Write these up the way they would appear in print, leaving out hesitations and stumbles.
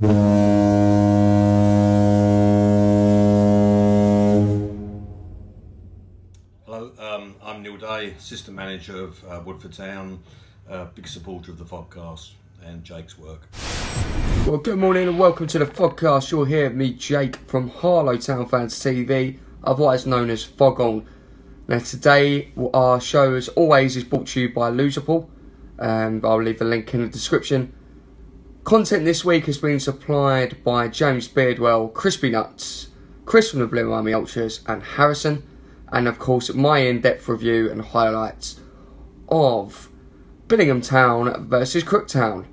Hello, I'm Neil Day, Assistant Manager of Woodford Town, big supporter of the podcast and Jake's work. Well, good morning and welcome to the podcast. You'll hear me, Jake, from Harlow Town Fans TV, otherwise known as Fog On. Now today, our show as always is brought to you by Loserpool. I'll leave the link in the description. Content this week has been supplied by James Beardwell, Crispy Nuts, Chris from the Blue Army Ultras and Harrison, and of course my in-depth review and highlights of Billingham Town versus Crooktown.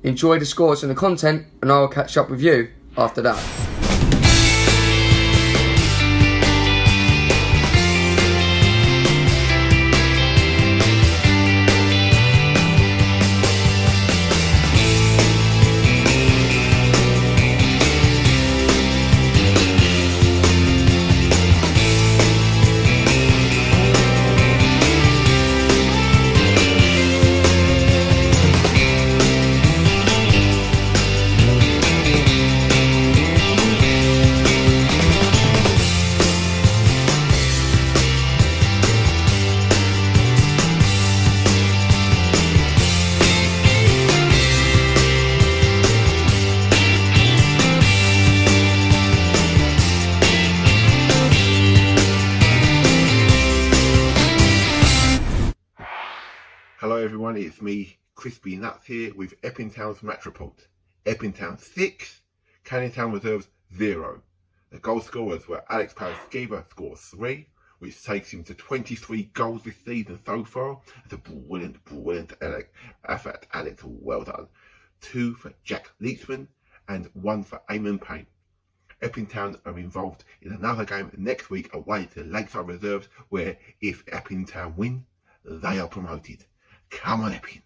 Enjoy the scores and the content, and I'll catch up with you after that. Hello everyone, it's me, Crispy Nuts here with Epping Town's match report. Epping Town 6, Cunning Town reserves 0. The goal scorers were Alex Paraskiva scores 3, which takes him to 23 goals this season so far. It's a brilliant effort, Alex, well done. 2 for Jack Leachman and 1 for Eamon Payne. Epping Town are involved in another game next week away to Lakeside Reserves, where if Epping Town win, they are promoted. Come on, Epping.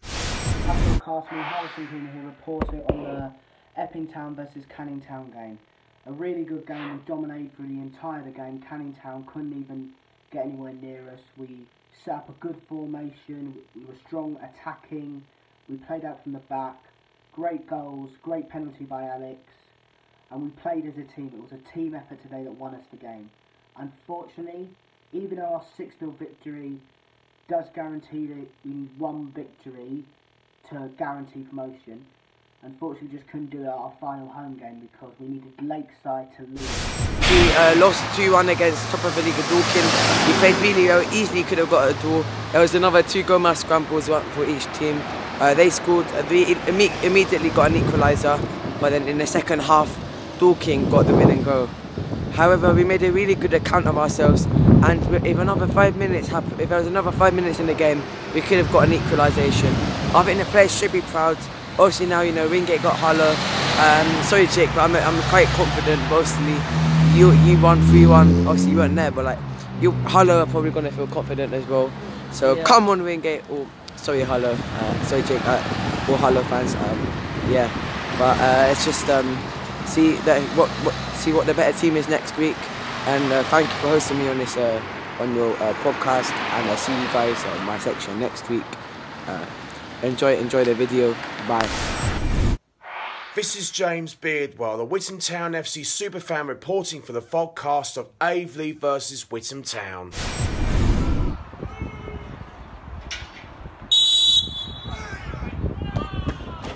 Harrison here, reporter on the Epping Town versus Cunning Town game. A really good game. We dominated through the entire game. Cunning Town couldn't even get anywhere near us. We set up a good formation. We were strong attacking. We played out from the back. Great goals, great penalty by Alex. And we played as a team. It was a team effort today that won us the game. Unfortunately, even though our 6-0 victory does guarantee that we need one victory to guarantee promotion, unfortunately we just couldn't do it at our final home game because we needed Lakeside to lose. We lost 2-1 against top of the league of Dorking. We played really well, easily could have got a draw. There was another 2 goal mass scrambles, one for each team. They scored, they immediately got an equaliser, but then in the second half Dorking got the winning goal. However, we made a really good account of ourselves, and if there was another 5 minutes in the game, we could have got an equalisation. I think the players should be proud. Obviously now, you know, Wingate got Harlow. Sorry Jake, but I'm quite confident. Mostly, you won 3-1. Obviously you weren't there, but like Harlow are probably going to feel confident as well. So yeah. Come on Wingate. Oh, sorry Harlow. Sorry Jake. All Harlow fans. Yeah, but it's just see what the better team is next week, and thank you for hosting me on this on your podcast, and I'll see you guys on my section next week. Enjoy the video. Bye. This is James Beardwell, the Witham Town FC superfan, reporting for the podcast of Aveley versus Witham Town.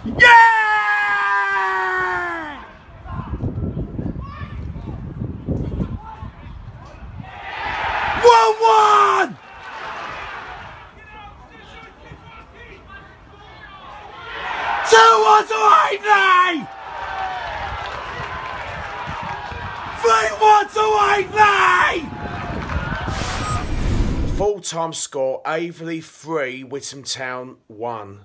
Yeah! 1-1! Two-one to Aveley! 3-1 to Aveley! Full-time score, Aveley 3, Witham Town 1.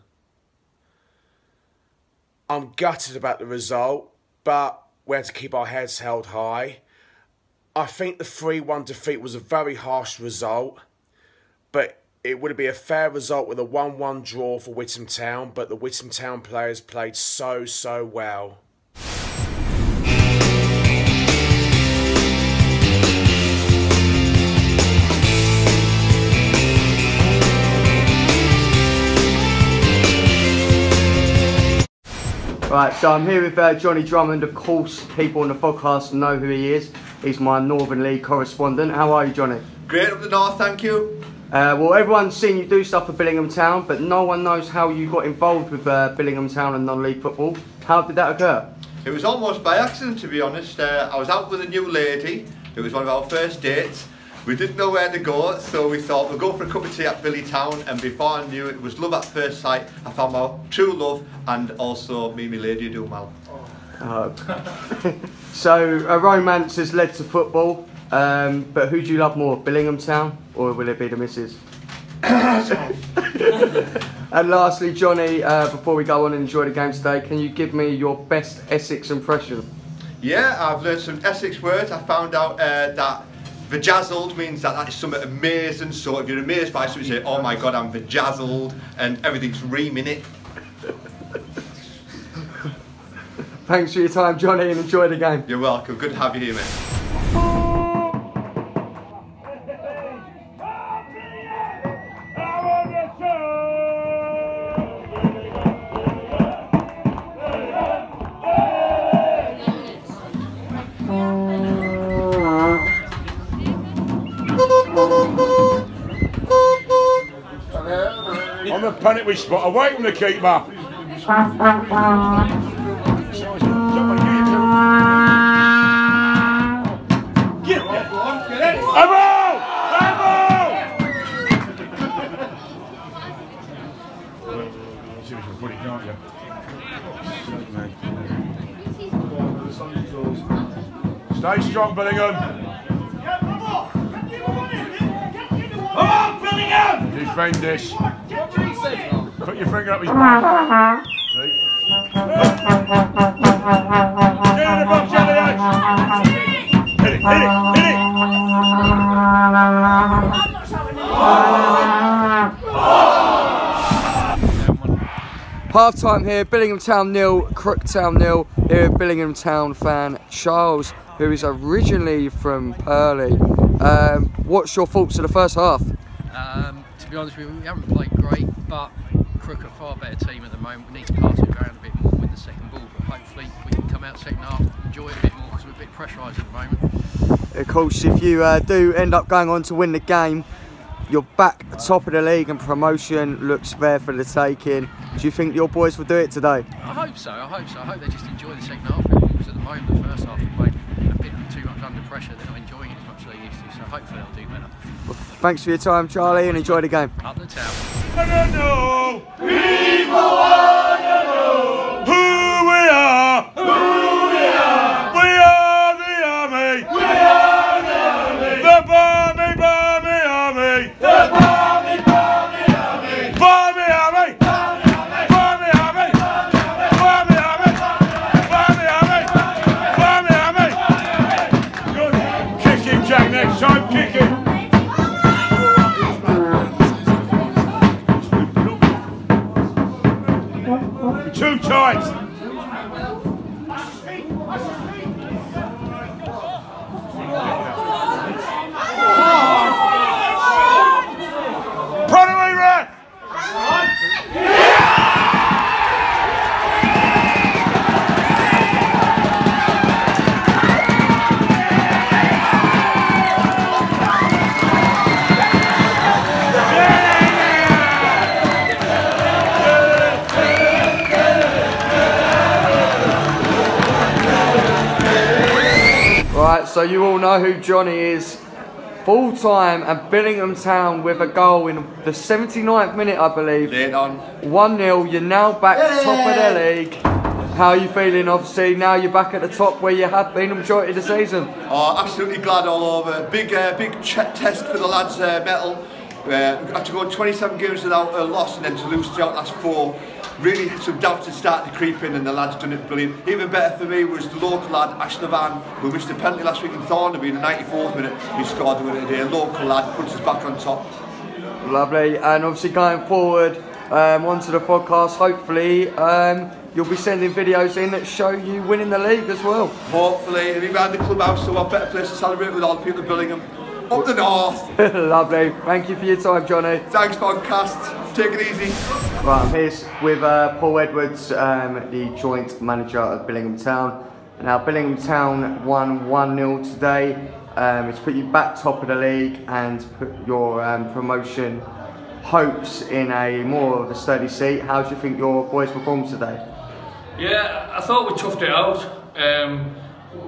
I'm gutted about the result, but we had to keep our heads held high. I think the 3-1 defeat was a very harsh result, but it would be a fair result with a 1-1 draw for Witham Town, but the Witham Town players played so well. Right, so I'm here with Johnny Drummond. Of course, people on the podcast know who he is. He's my Northern League correspondent. How are you, Johnny? Great up the north, thank you. Well, everyone's seen you do stuff for Billingham Town, but no one knows how you got involved with Billingham Town and non-league football. How did that occur? It was almost by accident, to be honest. I was out with a new lady. It was one of our first dates. We didn't know where to go, so we thought we'll go for a cup of tea at Billy Town, and before I knew it was love at first sight. I found my true love, and also me and my lady are doing well. So a romance has led to football, but who do you love more, Billingham Town or will it be the missus? And lastly, Johnny, before we go on and enjoy the game today, can you give me your best Essex impression? Yeah, I've learned some Essex words. I found out that vajazzled means that is something amazing. So if you're amazed by something, you say, oh my god, I'm vajazzled, and everything's reaming it. Thanks for your time, Johnny, and enjoy the game. You're welcome. Good to have you here, mate. On the penalty spot, away from the keeper. Stay strong, Billingham. Come on, Billingham! Defend this. Put your finger up his back. Get in the box, Elliot! Hit it, hit it, hit it! Half time here, Billingham Town 0, Crook Town 0. Here, Billingham Town fan Charles, who is originally from Purley. What's your thoughts of the first half? To be honest with you, we haven't played great, but Crook are a far better team at the moment. We need to pass it around a bit more with the second ball, but hopefully we can come out second half, enjoy it a bit more because we're a bit pressurised at the moment. Of course, if you do end up going on to win the game, you're back top of the league and promotion looks there for the taking. Do you think your boys will do it today? I hope so, I hope so. I hope they just enjoy the second half because at the moment the first half we played a bit too much under pressure. They're not enjoying it as much as they used to, so hopefully they'll do better. Well, thanks for your time, Charlie, and enjoy the game. Up the town. People wanna know who we are. who we are. We are the army. We are the army. The Barmy, Barmy Army. The Barmy, Barmy Army. Barmy Army. Barmy Army. Barmy Army. Barmy Army. Barmy Army. Barmy Army. Good. Kick him, Jack, next time. Kick him. Too tight. Runaway ref! Right, so you all know who Johnny is. Full time and Billingham Town with a goal in the 79th minute, I believe. Late on. 1-0, you're now back top of the league. How are you feeling? Obviously, now you're back at the top where you have been the majority of the season. Oh, absolutely glad all over. Big test for the lads' mettle. After going 27 games without a loss and then to lose throughout last 4, really some doubts had started to creep in and the lads done it brilliant. Even better for me was the local lad, Ashlevan, who missed a penalty last week in Thornaby in the 94th minute. He scored the winner today. A local lad puts us back on top. Lovely, and obviously going forward onto the podcast, hopefully you'll be sending videos in that show you winning the league as well. Hopefully, it'll be around the clubhouse, so what better place to celebrate with all the people of Billingham. Up the north. Lovely. Thank you for your time, Johnny. Thanks, podcast. Take it easy. Right, I'm here with Paul Edwards, the joint manager of Billingham Town. Now, Billingham Town won 1-0 today. It's put you back top of the league and put your promotion hopes in a more of a steady seat. How do you think your boys performed today? Yeah, I thought we toughed it out.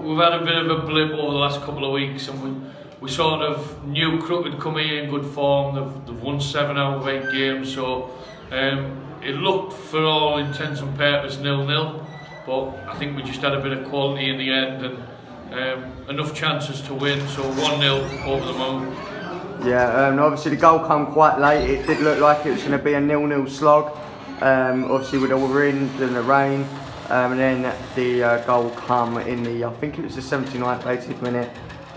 We've had a bit of a blip over the last couple of weeks, and we sort of knew Crook had come in good form. They've won 7 out of 8 games, so it looked for all intents and purposes 0-0. But I think we just had a bit of quality in the end and enough chances to win. So 1-0 over the moon. Yeah, obviously the goal come quite late. It did look like it was going to be a 0-0 slog. Obviously with the wind and the rain. And then the goal come in the, I think it was the 79th, 80th minute.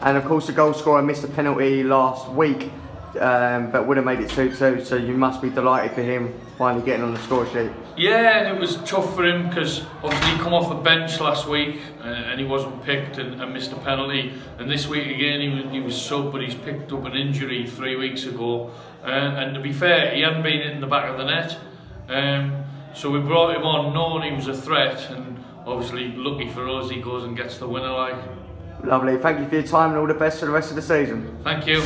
And of course the goal scorer missed a penalty last week, but would have made it 2-2, so you must be delighted for him finally getting on the score sheet. Yeah, and it was tough for him because obviously he come off the bench last week and he wasn't picked and missed a penalty. And this week again he was sub, but he's picked up an injury 3 weeks ago. And to be fair, he hadn't been in the back of the net. So we brought him on knowing he was a threat, and obviously lucky for us he goes and gets the winner like. Lovely, thank you for your time and all the best for the rest of the season. Thank you.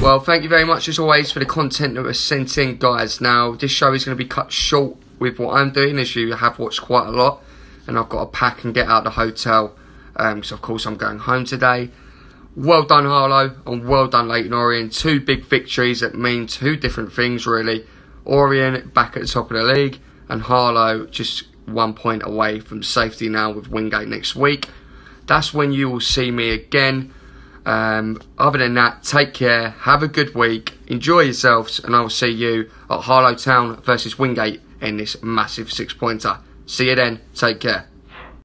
Well, thank you very much as always for the content that was sent in, guys. Now, this show is going to be cut short with what I'm doing, as you have watched quite a lot, and I've got to pack and get out of the hotel, because of course I'm going home today. Well done Harlow, and well done Leyton Orient. 2 big victories that mean 2 different things really. Orient back at the top of the league, and Harlow just 1 point away from safety now with Wingate next week. That's when you will see me again. Other than that, take care, have a good week, enjoy yourselves, and I will see you at Harlow Town versus Wingate in this massive 6-pointer. See you then, take care.